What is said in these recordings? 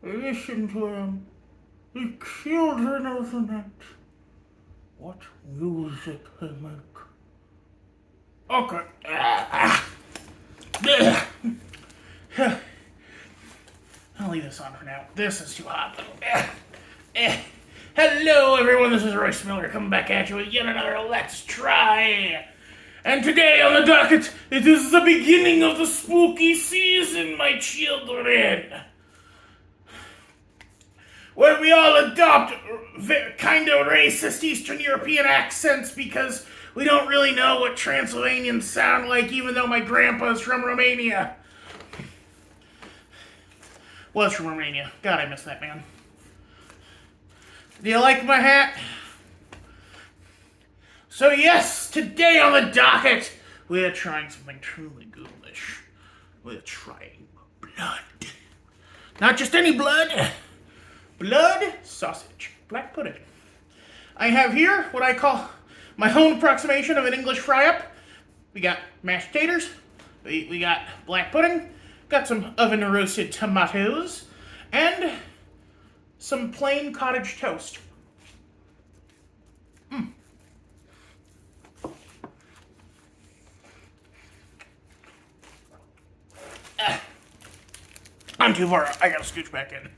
Listen to them. The children of the night. What music they make. Okay. I'll leave this on for now. This is too hot though. Hello everyone, this is Royce Miller coming back at you with yet another Let's Try. And today on the docket, it is the beginning of the spooky season, my children. Where we all adopt kind of racist Eastern European accents because we don't really know what Transylvanians sound like, even though my grandpa's from Romania. Was from Romania. God, I miss that man. Do you like my hat? So yes, today on the docket, we're trying something truly ghoulish. We're trying blood. Not just any blood. Blood sausage. Black pudding. I have here what I call my own approximation of an English fry-up. We got mashed potatoes. We got black pudding. Got some oven-roasted tomatoes. And some plain cottage toast. I'm too far. I gotta scooch back in.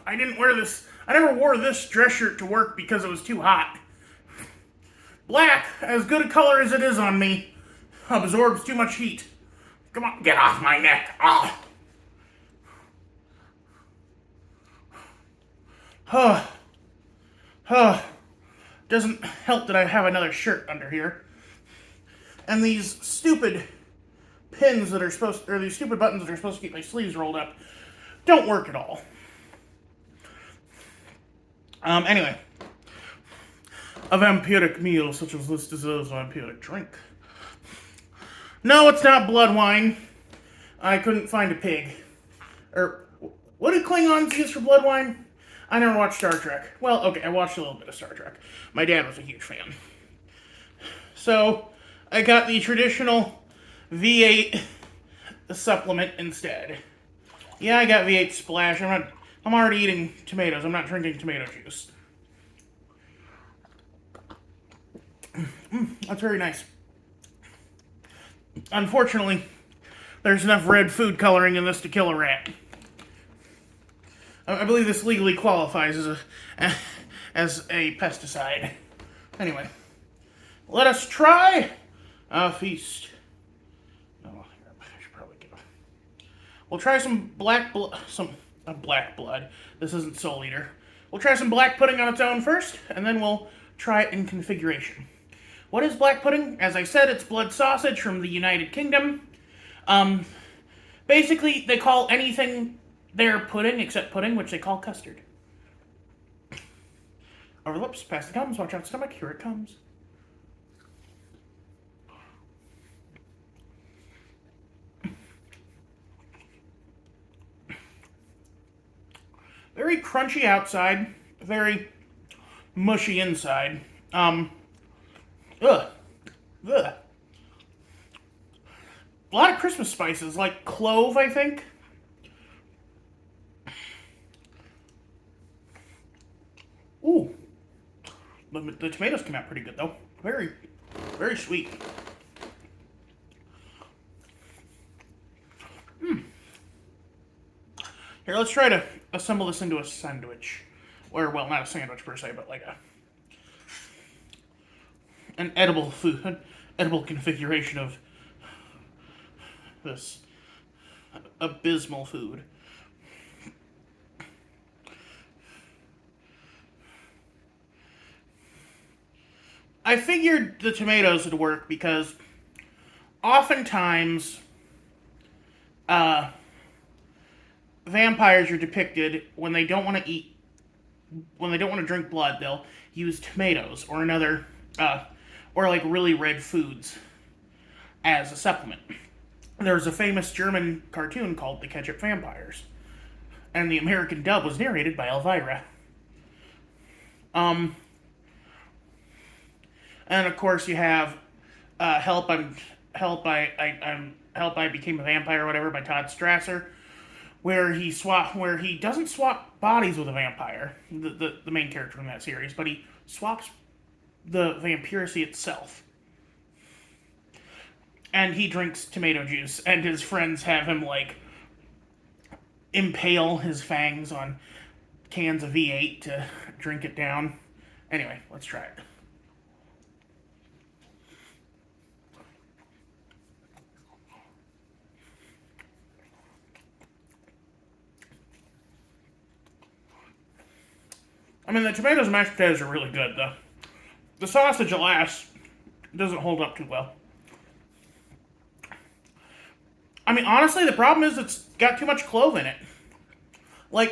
I never wore this dress shirt to work because it was too hot. Black, as good a color as it is on me, absorbs too much heat. Come on, get off my neck. Ah. Doesn't help that I have another shirt under here. And these stupid pins that are these stupid buttons that are supposed to keep my sleeves rolled up don't work at all. Anyway. A vampiric meal such as this deserves a vampiric drink. No, it's not blood wine. I couldn't find a pig. What do Klingons use for blood wine? I never watched Star Trek. Well, okay, I watched a little bit of Star Trek. My dad was a huge fan. So, I got the traditional V8 supplement instead. Yeah, I got V8 Splash. I'm already eating tomatoes. I'm not drinking tomato juice. That's very nice. Unfortunately, there's enough red food coloring in this to kill a rat. I believe this legally qualifies as a pesticide. Anyway, let us try a feast. Oh, I should probably get. We'll try some black blood. This isn't Soul Eater. We'll try some black pudding on its own first, and then we'll try it in configuration. What is black pudding? As I said, it's blood sausage from the United Kingdom. Basically, they call anything there pudding except pudding, which they call custard. Over the lips, past the gums, watch out stomach, here it comes. Very crunchy outside, very mushy inside. Ugh. A lot of Christmas spices, like clove, I think. Ooh. The tomatoes came out pretty good, though. Very, very sweet. Here, let's try to assemble this into a sandwich. Or, well, not a sandwich per se, but like an edible food, an edible configuration of this abysmal food. I figured the tomatoes would work because oftentimes vampires are depicted when they don't want to drink blood, they'll use tomatoes or or like really red foods as a supplement. There's a famous German cartoon called The Ketchup Vampires, and the American dub was narrated by Elvira. And of course, you have Help I Became a Vampire or whatever by Todd Strasser, where he doesn't swap bodies with a vampire, the main character in that series, but he swaps the vampiracy itself. And he drinks tomato juice, and his friends have him impale his fangs on cans of V8 to drink it down. Anyway, let's try it. I mean, the tomatoes and mashed potatoes are really good. The sausage, alas, doesn't hold up too well. I mean, honestly, the problem is it's got too much clove in it. You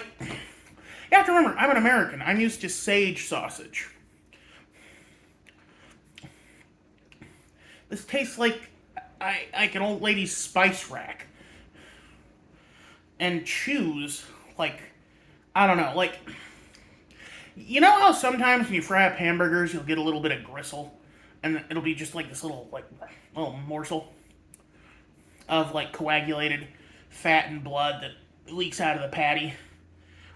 have to remember, I'm an American. I'm used to sage sausage. This tastes like an old lady's spice rack. And chews, I don't know, you know how sometimes when you fry up hamburgers, you'll get a little bit of gristle, and it'll be just this little morsel of coagulated fat and blood that leaks out of the patty,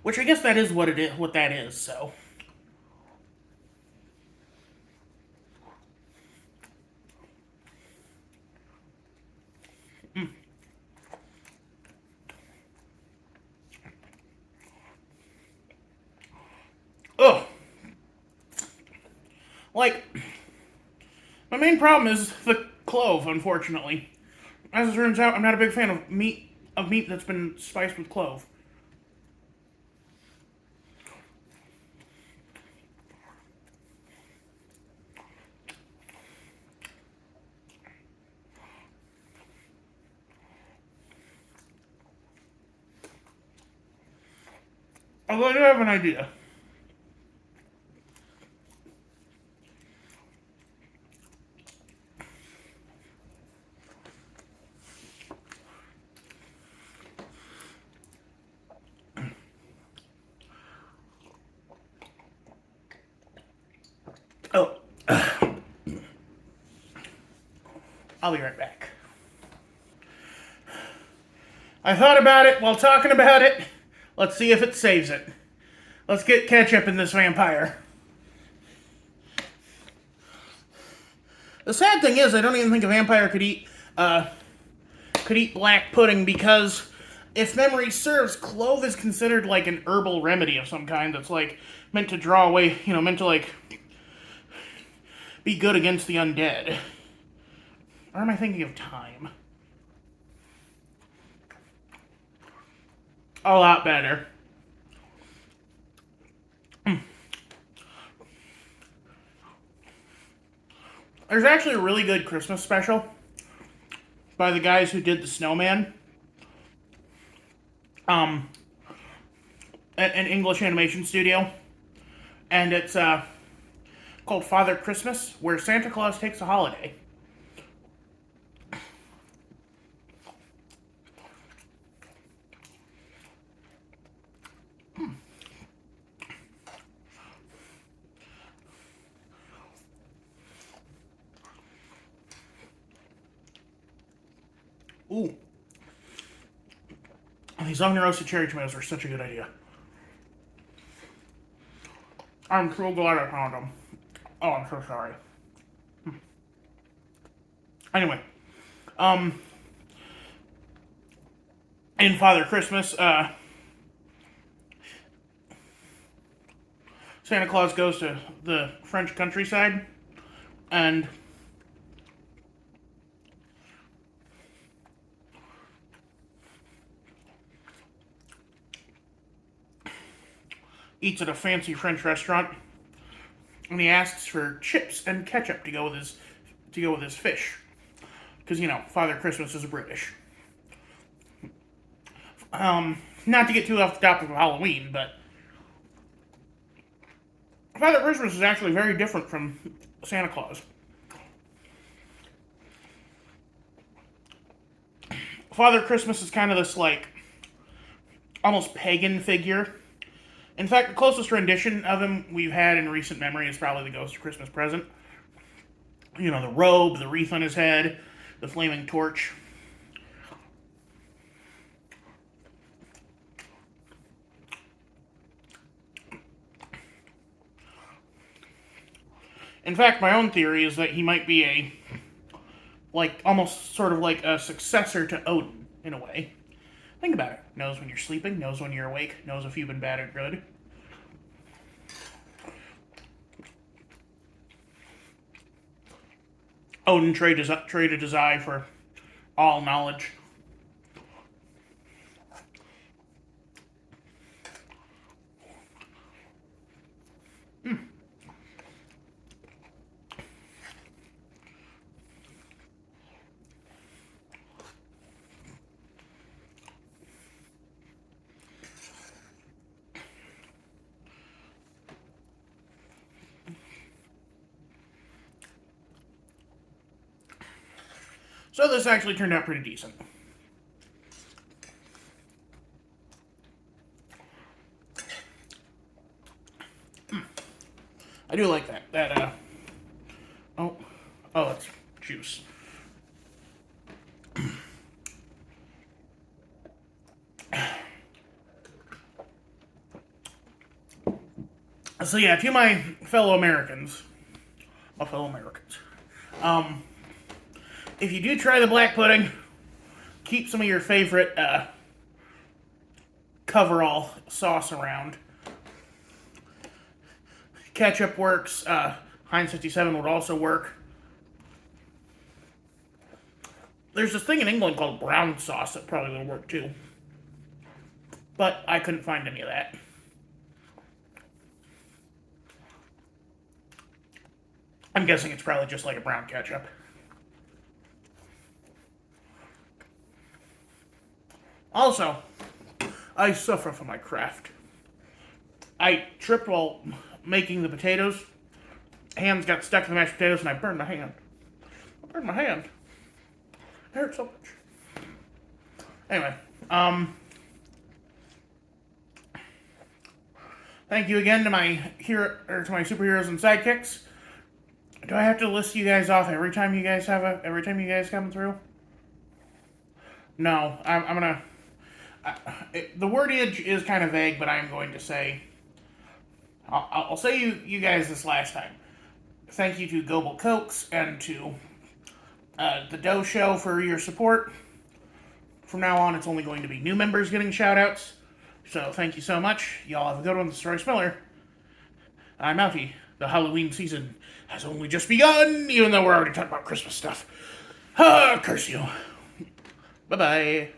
which I guess that is what that is. So, ugh. My main problem is the clove, unfortunately. As it turns out, I'm not a big fan of meat that's been spiced with clove. Although I do have an idea. Oh. I'll be right back. I thought about it while talking about it. Let's see if it saves it. Let's get ketchup in this vampire. The sad thing is, I don't even think a vampire could eat black pudding because, if memory serves, clove is considered an herbal remedy of some kind that's meant to draw away, meant to be good against the undead. Or am I thinking of thyme? A lot better. There's actually a really good Christmas special by the guys who did The Snowman. An English animation studio. And it's called Father Christmas, where Santa Claus takes a holiday. Ooh. These oven roasted cherry tomatoes are such a good idea. I'm so glad I found them. Oh, I'm so sorry. Anyway, in Father Christmas, Santa Claus goes to the French countryside and eats at a fancy French restaurant, and he asks for chips and ketchup to go with his fish, because Father Christmas is British. Not to get too off the topic of Halloween, but Father Christmas is actually very different from Santa Claus. Father Christmas is kind of this almost pagan figure. In fact, the closest rendition of him we've had in recent memory is probably the Ghost of Christmas Present. You know, the robe, the wreath on his head, the flaming torch. In fact, my own theory is that he might be almost sort of like a successor to Odin, in a way. Think about it. Knows when you're sleeping, knows when you're awake, knows if you've been bad or good. Odin traded his eye for all knowledge. So this actually turned out pretty decent. I do like that. Oh, it's juice. So yeah, to my fellow Americans, if you do try the black pudding, keep some of your favorite coverall sauce around. Ketchup works. Heinz 57 would also work. There's this thing in England called brown sauce that probably would work too. But I couldn't find any of that. I'm guessing it's probably just like a brown ketchup. Also, I suffer from my craft. I tripped while making the potatoes. Hands got stuck in the mashed potatoes and I burned my hand. It hurt so much. Anyway, thank you again to my superheroes and sidekicks. Do I have to list you guys off every time you guys come through? No, I'm gonna. The wordage is kind of vague, but I'm going to say. I'll say you guys this last time. Thank you to Gobel Cokes and to the Doe Show for your support. From now on, it's only going to be new members getting shoutouts. So thank you so much. Y'all have a good one. This is Royce Miller. I'm Outie. The Halloween season has only just begun, even though we're already talking about Christmas stuff. Curse you. Bye-bye.